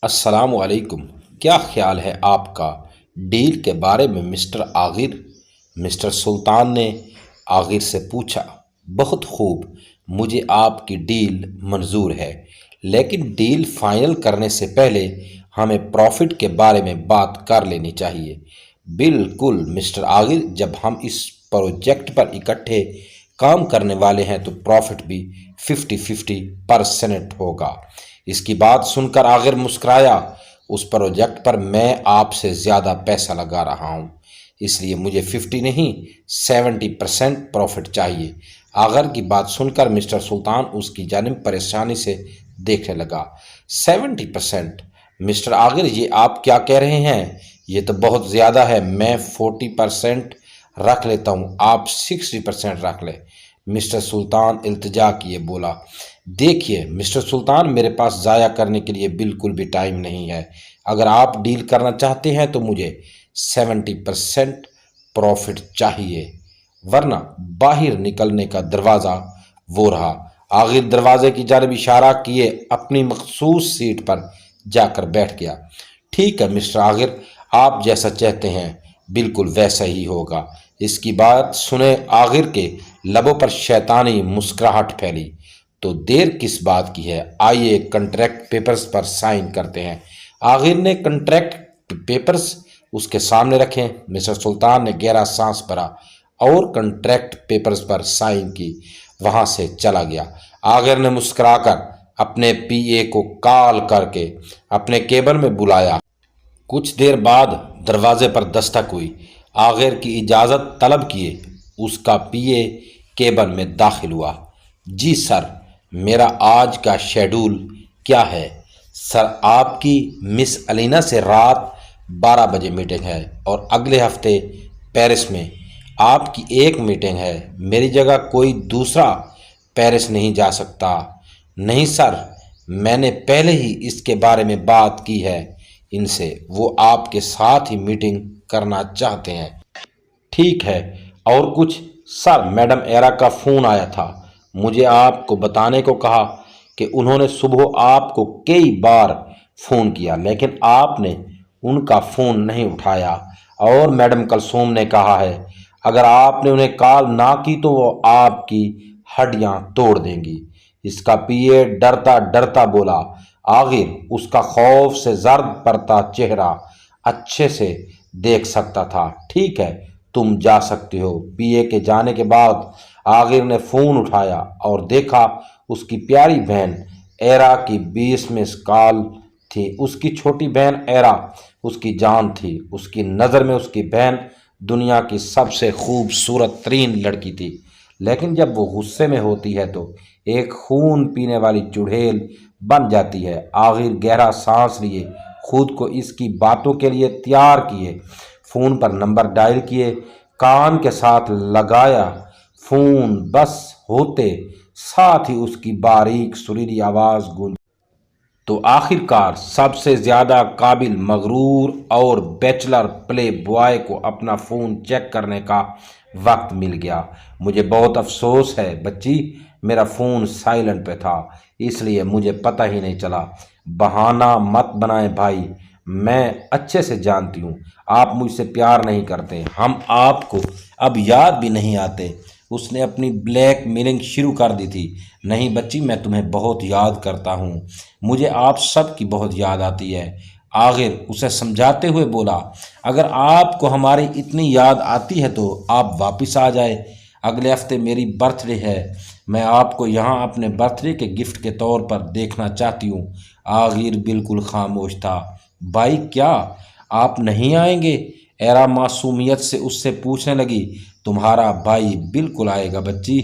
السلام علیکم۔ کیا خیال ہے آپ کا ڈیل کے بارے میں مسٹر عاغر؟ مسٹر سلطان نے عاغر سے پوچھا۔ بہت خوب، مجھے آپ کی ڈیل منظور ہے، لیکن ڈیل فائنل کرنے سے پہلے ہمیں پروفٹ کے بارے میں بات کر لینی چاہیے۔ بالکل مسٹر عاغر، جب ہم اس پروجیکٹ پر اکٹھے کام کرنے والے ہیں تو پروفٹ بھی 50-50% ہوگا۔ اس کی بات سن کر عاغر مسکرایا۔ اس پروجیکٹ پر میں آپ سے زیادہ پیسہ لگا رہا ہوں، اس لیے مجھے 50 نہیں 70% پروفٹ چاہیے۔ عاغر کی بات سن کر مسٹر سلطان اس کی جانب پریشانی سے دیکھنے لگا۔ 70%؟ مسٹر عاغر، یہ آپ کیا کہہ رہے ہیں؟ یہ تو بہت زیادہ ہے۔ میں 40% رکھ لیتا ہوں، آپ 60% رکھ لیں۔ مسٹر سلطان التجا کیے بولا، دیکھیے مسٹر سلطان، میرے پاس ضائع کرنے کے لیے بالکل بھی ٹائم نہیں ہے۔ اگر آپ ڈیل کرنا چاہتے ہیں تو مجھے 70% پروفٹ چاہیے، ورنہ باہر نکلنے کا دروازہ وہ رہا۔ عاغر دروازے کی جانب اشارہ کیے اپنی مخصوص سیٹ پر جا کر بیٹھ گیا۔ ٹھیک ہے مسٹر عاغر، آپ جیسا چاہتے ہیں بالکل ویسا ہی ہوگا۔ اس کی بات سنے عاغر کے لبوں پر شیطانی مسکراہٹ پھیلی۔ تو دیر کس بات کی ہے، آئیے کنٹریکٹ پیپرز پر سائن کرتے ہیں۔ عاغر نے کنٹریکٹ پیپرز اس کے سامنے رکھے۔ مسٹر سلطان نے گہرا سانس بھرا اور کنٹریکٹ پیپرز پر سائن کی وہاں سے چلا گیا۔ عاغر نے مسکرا کر اپنے پی اے کو کال کر کے اپنے کیبن میں بلایا۔ کچھ دیر بعد دروازے پر دستک ہوئی۔ عاغر کی اجازت طلب کیے اس کا پی اے کیبن میں داخل ہوا۔ جی سر، میرا آج کا شیڈول کیا ہے؟ سر، آپ کی مس علینا سے رات 12 بجے میٹنگ ہے اور اگلے ہفتے پیرس میں آپ کی ایک میٹنگ ہے۔ میری جگہ کوئی دوسرا پیرس نہیں جا سکتا۔ نہیں سر، میں نے پہلے ہی اس کے بارے میں بات کی ہے ان سے، وہ آپ کے ساتھ ہی میٹنگ کرنا چاہتے ہیں۔ ٹھیک ہے، اور کچھ؟ سر، میڈم ایرا کا فون آیا تھا، مجھے آپ کو بتانے کو کہا کہ انہوں نے صبح آپ کو کئی بار فون کیا لیکن آپ نے ان کا فون نہیں اٹھایا، اور میڈم کلثوم نے کہا ہے اگر آپ نے انہیں کال نہ کی تو وہ آپ کی ہڈیاں توڑ دیں گی۔ اس کا پی اے ڈرتا ڈرتا بولا۔ عاغر اس کا خوف سے زرد پڑتا چہرہ اچھے سے دیکھ سکتا تھا۔ ٹھیک ہے، تم جا سکتے ہو۔ پی اے کے جانے کے بعد عاغر نے فون اٹھایا اور دیکھا اس کی پیاری بہن ایرا کی 20 مس کال تھی۔ اس کی چھوٹی بہن ایرا اس کی جان تھی۔ اس کی نظر میں اس کی بہن دنیا کی سب سے خوبصورت ترین لڑکی تھی، لیکن جب وہ غصے میں ہوتی ہے تو ایک خون پینے والی چڑیل بن جاتی ہے۔ عاغر گہرا سانس لیے خود کو اس کی باتوں کے لیے تیار کیے۔ فون پر نمبر ڈائل کیے، کان کے ساتھ لگایا۔ فون بس ہوتے ساتھ ہی اس کی باریک سریلی آواز گونجی۔ تو آخر کار سب سے زیادہ قابل مغرور اور بیچلر پلے بوائے کو اپنا فون چیک کرنے کا وقت مل گیا۔ مجھے بہت افسوس ہے بچی، میرا فون سائلنٹ پہ تھا، اس لیے مجھے پتہ ہی نہیں چلا۔ بہانہ مت بنائیں بھائی، میں اچھے سے جانتی ہوں آپ مجھ سے پیار نہیں کرتے، ہم آپ کو اب یاد بھی نہیں آتے۔ اس نے اپنی بلیک میلنگ شروع کر دی تھی۔ نہیں بچی، میں تمہیں بہت یاد کرتا ہوں، مجھے آپ سب کی بہت یاد آتی ہے۔ عاغر اسے سمجھاتے ہوئے بولا، اگر آپ کو ہماری اتنی یاد آتی ہے تو آپ واپس آ جائے۔ اگلے ہفتے میری برتھ ڈے ہے، میں آپ کو یہاں اپنے برتھ ڈے کے گفٹ کے طور پر دیکھنا چاہتی ہوں۔ عاغر بالکل خاموش تھا۔ بھائی کیا آپ نہیں آئیں گے؟ ایرا معصومیت سے اس سے پوچھنے لگی۔ تمہارا بھائی بالکل آئے گا بچی،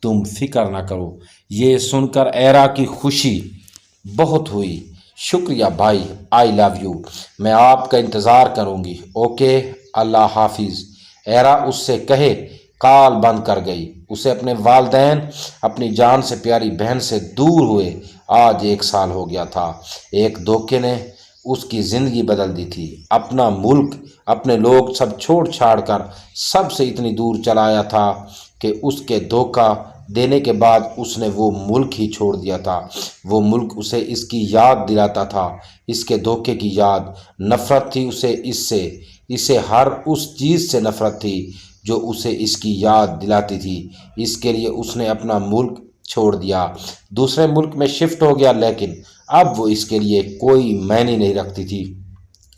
تم فکر نہ کرو۔ یہ سن کر ایرا کی خوشی بہت ہوئی۔ شکریہ بھائی، آئی لو یو، میں آپ کا انتظار کروں گی۔ اوکے، اللہ حافظ۔ ایرا اس سے کہے کال بند کر گئی۔ اسے اپنے والدین، اپنی جان سے پیاری بہن سے دور ہوئے آج 1 سال ہو گیا تھا۔ ایک دھوکے نے اس کی زندگی بدل دی تھی۔ اپنا ملک، اپنے لوگ سب چھوڑ چھاڑ کر سب سے اتنی دور چلایا تھا کہ اس کے دھوکہ دینے کے بعد اس نے وہ ملک ہی چھوڑ دیا تھا۔ وہ ملک اسے اس کی یاد دلاتا تھا، اس کے دھوکے کی یاد۔ نفرت تھی اسے اس سے، اسے ہر اس چیز سے نفرت تھی جو اسے اس کی یاد دلاتی تھی۔ اس کے لیے اس نے اپنا ملک چھوڑ دیا، دوسرے ملک میں شفٹ ہو گیا، لیکن اب وہ اس کے لیے کوئی معنی نہیں رکھتی تھی۔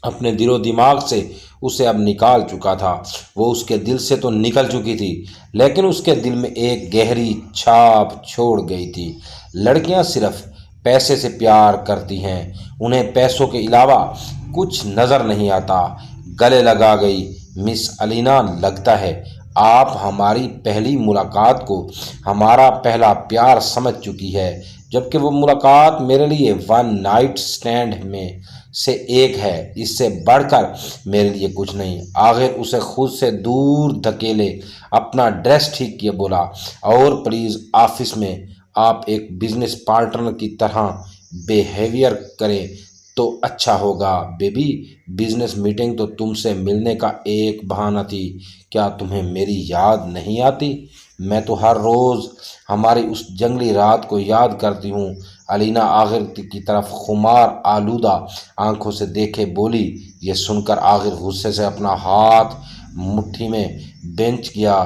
اپنے دل و دماغ سے اسے اب نکال چکا تھا، وہ اس کے دل سے تو نکل چکی تھی، لیکن اس کے دل میں ایک گہری چھاپ چھوڑ گئی تھی۔ لڑکیاں صرف پیسے سے پیار کرتی ہیں، انہیں پیسوں کے علاوہ کچھ نظر نہیں آتا۔ گلے لگا گئی۔ مس الینا، لگتا ہے آپ ہماری پہلی ملاقات کو ہمارا پہلا پیار سمجھ چکی ہے، جبکہ وہ ملاقات میرے لیے ون نائٹ سٹینڈ میں سے ایک ہے، اس سے بڑھ کر میرے لیے کچھ نہیں۔ آخر اسے خود سے دور دھکیلے اپنا ڈریس ٹھیک کیے بولا، اور پلیز آفس میں آپ ایک بزنس پارٹنر کی طرح بیہیویئر کریں تو اچھا ہوگا۔ بیبی، بزنس میٹنگ تو تم سے ملنے کا ایک بہانہ تھی، کیا تمہیں میری یاد نہیں آتی؟ میں تو ہر روز ہماری اس جنگلی رات کو یاد کرتی ہوں۔ الینا آخر کی طرف خمار آلودہ آنکھوں سے دیکھے بولی۔ یہ سن کر آخر غصے سے اپنا ہاتھ مٹھی میں بینچ گیا۔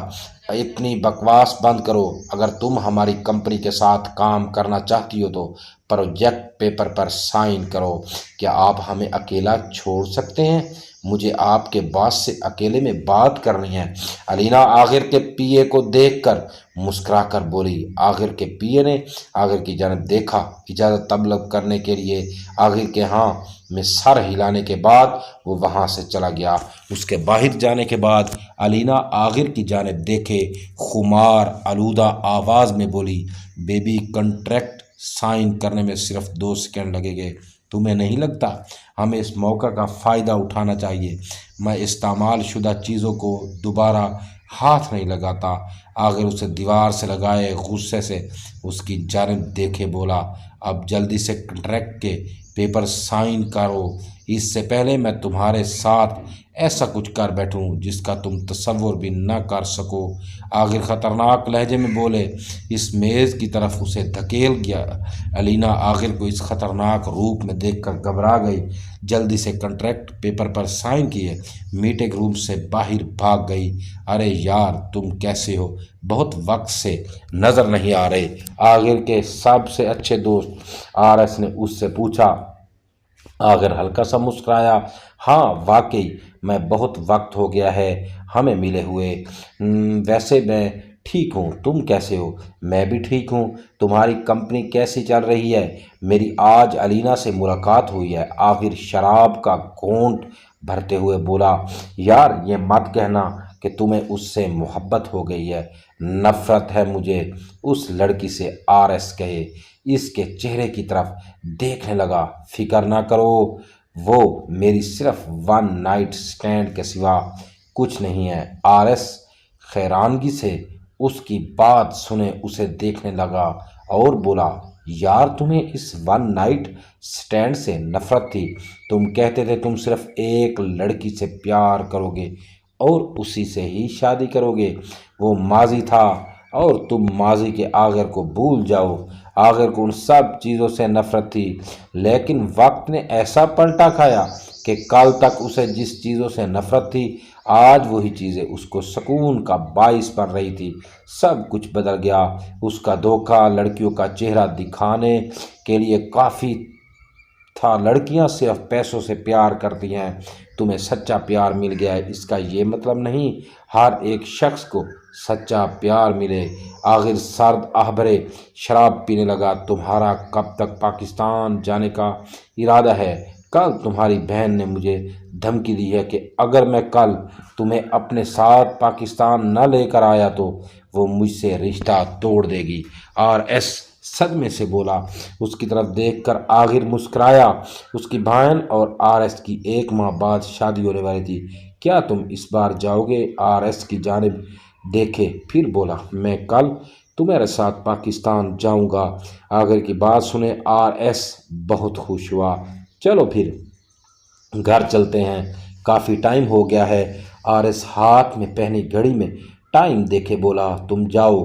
اتنی بکواس بند کرو، اگر تم ہماری کمپنی کے ساتھ کام کرنا چاہتی ہو تو پروجیکٹ پیپر پر سائن کرو۔ کیا آپ ہمیں اکیلا چھوڑ سکتے ہیں؟ مجھے آپ کے باس سے اکیلے میں بات کرنی ہے۔ الینا آخر کے پی اے کو دیکھ کر مسکرا کر بولی۔ آخر کے پی اے نے آخر کی جانب دیکھا، اجازت طلب کرنے کے لیے آخر کے ہاں میں سر ہلانے کے بعد وہ وہاں سے چلا گیا۔ اس کے باہر جانے کے بعد الینا آخر کی جانب دیکھے خمار آلودہ آواز میں بولی، بیبی، کنٹریکٹ سائن کرنے میں صرف 2 سیکنڈ لگیں گے، تمہیں نہیں لگتا ہمیں اس موقع کا فائدہ اٹھانا چاہیے؟ میں استعمال شدہ چیزوں کو دوبارہ ہاتھ نہیں لگاتا۔ آخر اسے دیوار سے لگائے غصے سے اس کی جانب دیکھے بولا، اب جلدی سے کنٹریکٹ کے پیپر سائن کرو، اس سے پہلے میں تمہارے ساتھ ایسا کچھ کر بیٹھوں جس کا تم تصور بھی نہ کر سکو۔ آخر خطرناک لہجے میں بولے، اس میز کی طرف اسے دھکیل گیا۔ الینا آخر کو اس خطرناک روپ میں دیکھ کر گھبرا گئی، جلدی سے کنٹریکٹ پیپر پر سائن کیے، میٹنگ روم سے باہر بھاگ گئی۔ ارے یار، تم کیسے ہو؟ بہت وقت سے نظر نہیں آ رہے۔ آخر کے سب سے اچھے دوست آر ایس نے اس سے پوچھا۔ آخر ہلکا سا مسکرایا، ہاں واقعی میں بہت وقت ہو گیا ہے ہمیں ملے ہوئے۔ ویسے میں ٹھیک ہوں، تم کیسے ہو؟ میں بھی ٹھیک ہوں۔ تمہاری کمپنی کیسی چل رہی ہے؟ میری آج الینا سے ملاقات ہوئی ہے۔ آخر شراب کا گھونٹ بھرتے ہوئے بولا، یار یہ مت کہنا کہ تمہیں اس سے محبت ہو گئی ہے۔ نفرت ہے مجھے اس لڑکی سے، آر ایس کہے، اس کے چہرے کی طرف دیکھنے لگا۔ فکر نہ کرو، وہ میری صرف ون نائٹ سٹینڈ کے سوا کچھ نہیں ہے۔ آر ایس حیرانگی سے اس کی بات سنے اسے دیکھنے لگا اور بولا، یار تمہیں اس ون نائٹ سٹینڈ سے نفرت تھی، تم کہتے تھے تم صرف ایک لڑکی سے پیار کرو گے اور اسی سے ہی شادی کرو گے۔ وہ ماضی تھا اور تم ماضی کے آخر کو بھول جاؤ۔ آخر کو ان سب چیزوں سے نفرت تھی، لیکن وقت نے ایسا پلٹا کھایا کہ کل تک اسے جس چیزوں سے نفرت تھی، آج وہی چیزیں اس کو سکون کا باعث بن رہی تھی۔ سب کچھ بدل گیا۔ اس کا دھوکہ لڑکیوں کا چہرہ دکھانے کے لیے کافی تھا۔ لڑکیاں صرف پیسوں سے پیار کرتی ہیں۔ تمہیں سچا پیار مل گیا ہے، اس کا یہ مطلب نہیں ہر ایک شخص کو سچا پیار ملے۔ آخر سرد آہبرے شراب پینے لگا، تمہارا کب تک پاکستان جانے کا ارادہ ہے؟ کل تمہاری بہن نے مجھے دھمکی دی ہے کہ اگر میں کل تمہیں اپنے ساتھ پاکستان نہ لے کر آیا تو وہ مجھ سے رشتہ توڑ دے گی۔ آر ایس صدمے سے بولا۔ اس کی طرف دیکھ کر آخر مسکرایا۔ اس کی بہن اور آر ایس کی 1 ماہ بعد شادی ہونے والی تھی۔ کیا تم اس بار جاؤ گے؟ آر ایس کی جانب دیکھے پھر بولا، میں کل تمہارے ساتھ پاکستان جاؤں گا۔ آخر کی بات سنے آر ایس بہت خوش ہوا۔ چلو پھر گھر چلتے ہیں، کافی ٹائم ہو گیا ہے۔ آر ایس ہاتھ میں پہنی گھڑی میں ٹائم دیکھے بولا، تم جاؤ،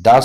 10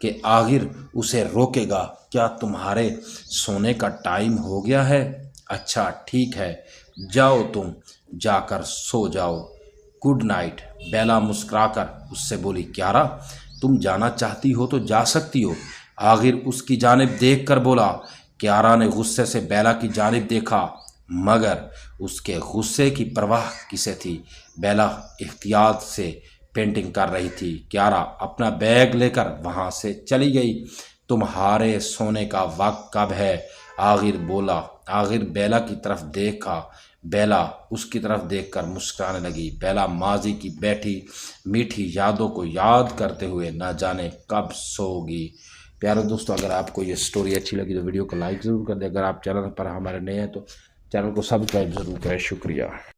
کہ آخر اسے روکے گا، کیا تمہارے سونے کا ٹائم ہو گیا ہے؟ اچھا ٹھیک ہے، جاؤ تم جا کر سو جاؤ، گڈ نائٹ۔ بیلا مسکرا کر اس سے بولی، کیارا تم جانا چاہتی ہو تو جا سکتی ہو۔ آخر اس کی جانب دیکھ کر بولا۔ کیارا نے غصے سے بیلا کی جانب دیکھا، مگر اس کے غصے کی پرواہ کسے تھی؟ بیلا احتیاط سے پینٹنگ کر رہی تھی۔ کیارا اپنا بیگ لے کر وہاں سے چلی گئی۔ تمہارے سونے کا وقت کب ہے؟ آخر بولا۔ آخر بیلا کی طرف دیکھا۔ بیلا اس کی طرف دیکھ کر مسکرانے لگی۔ بیلا ماضی کی بیٹھی میٹھی یادوں کو یاد کرتے ہوئے نہ جانے کب سوگی۔ پیارے دوستو، اگر آپ کو یہ سٹوری اچھی لگی تو ویڈیو کو لائک ضرور کر دیں۔ اگر آپ چینل پر ہمارے نئے ہیں تو چینل کو سبسکرائب ضرور کریں۔ شکریہ۔